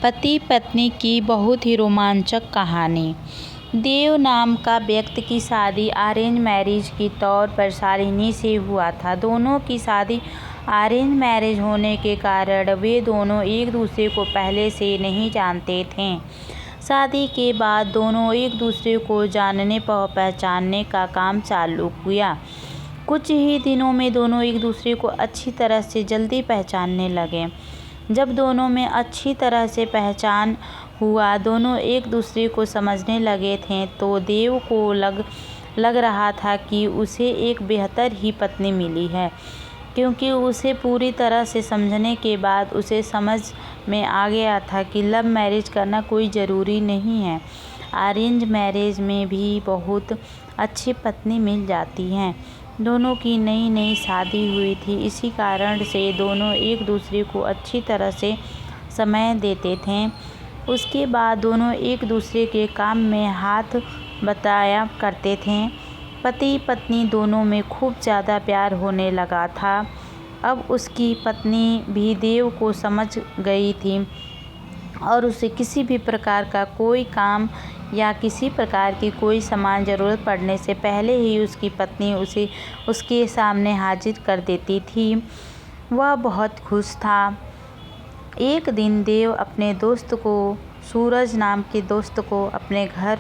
पति पत्नी की बहुत ही रोमांचक कहानी। देव नाम का व्यक्ति की शादी अरेंज मैरिज के तौर पर शालिनी से हुआ था। दोनों की शादी अरेंज मैरिज होने के कारण वे दोनों एक दूसरे को पहले से नहीं जानते थे। शादी के बाद दोनों एक दूसरे को जानने पहचानने का काम चालू किया। कुछ ही दिनों में दोनों एक दूसरे को अच्छी तरह से जल्दी पहचानने लगे। जब दोनों में अच्छी तरह से पहचान हुआ, दोनों एक दूसरे को समझने लगे थे, तो देव को लग रहा था कि उसे एक बेहतर ही पत्नी मिली है, क्योंकि उसे पूरी तरह से समझने के बाद उसे समझ में आ गया था कि लव मैरिज करना कोई ज़रूरी नहीं है। अरेंज मैरिज में भी बहुत अच्छी पत्नी मिल जाती हैं। दोनों की नई नई शादी हुई थी, इसी कारण से दोनों एक दूसरे को अच्छी तरह से समय देते थे। उसके बाद दोनों एक दूसरे के काम में हाथ बटाया करते थे। पति पत्नी दोनों में खूब ज़्यादा प्यार होने लगा था। अब उसकी पत्नी भी देव को समझ गई थी और उसे किसी भी प्रकार का कोई काम या किसी प्रकार की कोई सामान ज़रूरत पड़ने से पहले ही उसकी पत्नी उसे उसके सामने हाजिर कर देती थी। वह बहुत खुश था। एक दिन देव अपने दोस्त को, सूरज नाम के दोस्त को, अपने घर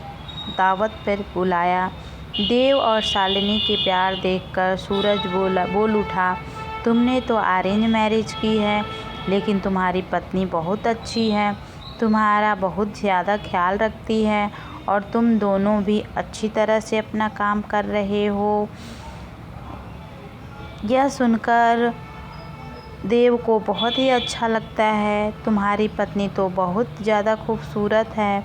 दावत पर बुलाया। देव और शालिनी के प्यार देखकर सूरज बोल उठा, तुमने तो अरेंज मैरिज की है, लेकिन तुम्हारी पत्नी बहुत अच्छी है, तुम्हारा बहुत ज़्यादा ख्याल रखती है और तुम दोनों भी अच्छी तरह से अपना काम कर रहे हो। यह सुनकर देव को बहुत ही अच्छा लगता है। तुम्हारी पत्नी तो बहुत ज़्यादा खूबसूरत है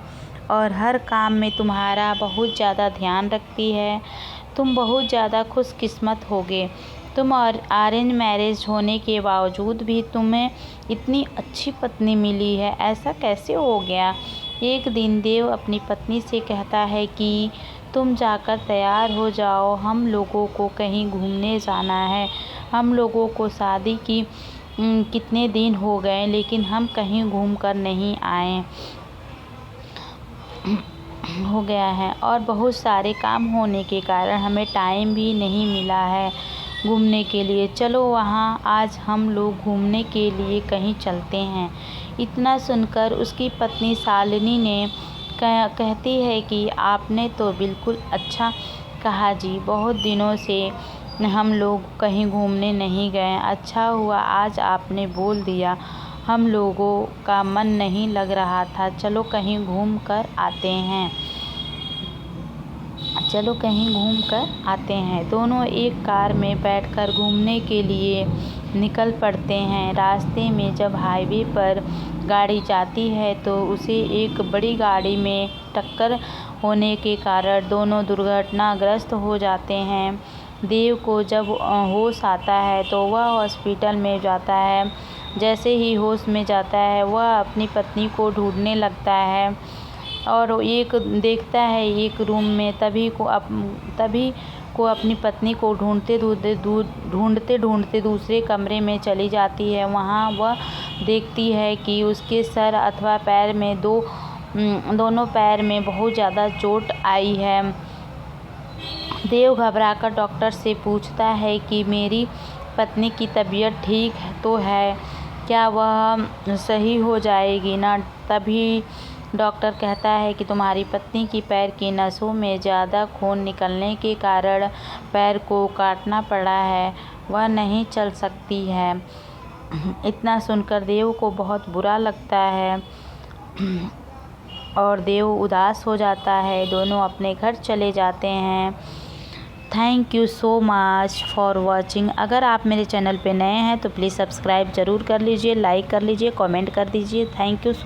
और हर काम में तुम्हारा बहुत ज़्यादा ध्यान रखती है। तुम बहुत ज़्यादा खुशकिस्मत होगे। तुम और अरेंज मैरिज होने के बावजूद भी तुम्हें इतनी अच्छी पत्नी मिली है, ऐसा कैसे हो गया? एक दिन देव अपनी पत्नी से कहता है कि तुम जाकर तैयार हो जाओ, हम लोगों को कहीं घूमने जाना है। हम लोगों को शादी की कितने दिन हो गए, लेकिन हम कहीं घूम कर नहीं आए हो गया है और बहुत सारे काम होने के कारण हमें टाइम भी नहीं मिला है घूमने के लिए। चलो वहाँ आज हम लोग घूमने के लिए कहीं चलते हैं। इतना सुनकर उसकी पत्नी शालिनी ने कहती है कि आपने तो बिल्कुल अच्छा कहा जी, बहुत दिनों से हम लोग कहीं घूमने नहीं गए। अच्छा हुआ आज आपने बोल दिया, हम लोगों का मन नहीं लग रहा था। चलो कहीं घूम कर आते हैं। दोनों एक कार में बैठकर घूमने के लिए निकल पड़ते हैं। रास्ते में जब हाईवे पर गाड़ी जाती है तो उसे एक बड़ी गाड़ी में टक्कर होने के कारण दोनों दुर्घटनाग्रस्त हो जाते हैं। देव को जब होश आता है तो वह हॉस्पिटल में जाता है। जैसे ही होश में जाता है वह अपनी पत्नी को ढूंढने लगता है और देखता है एक रूम में तभी को अपनी पत्नी को ढूंढते दूसरे कमरे में चली जाती है। वहाँ वह देखती है कि उसके सर अथवा पैर में दोनों पैर में बहुत ज़्यादा चोट आई है। देव घबराकर डॉक्टर से पूछता है कि मेरी पत्नी की तबीयत ठीक तो है, क्या वह सही हो जाएगी ना? तभी डॉक्टर कहता है कि तुम्हारी पत्नी की पैर की नसों में ज़्यादा खून निकलने के कारण पैर को काटना पड़ा है, वह नहीं चल सकती है। इतना सुनकर देव को बहुत बुरा लगता है और देव उदास हो जाता है। दोनों अपने घर चले जाते हैं। Thank you so much for watching. अगर आप मेरे चैनल पे नए हैं तो प्लीज़ सब्सक्राइब ज़रूर कर लीजिए, लाइक कर लीजिए, कमेंट कर दीजिए। Thank you so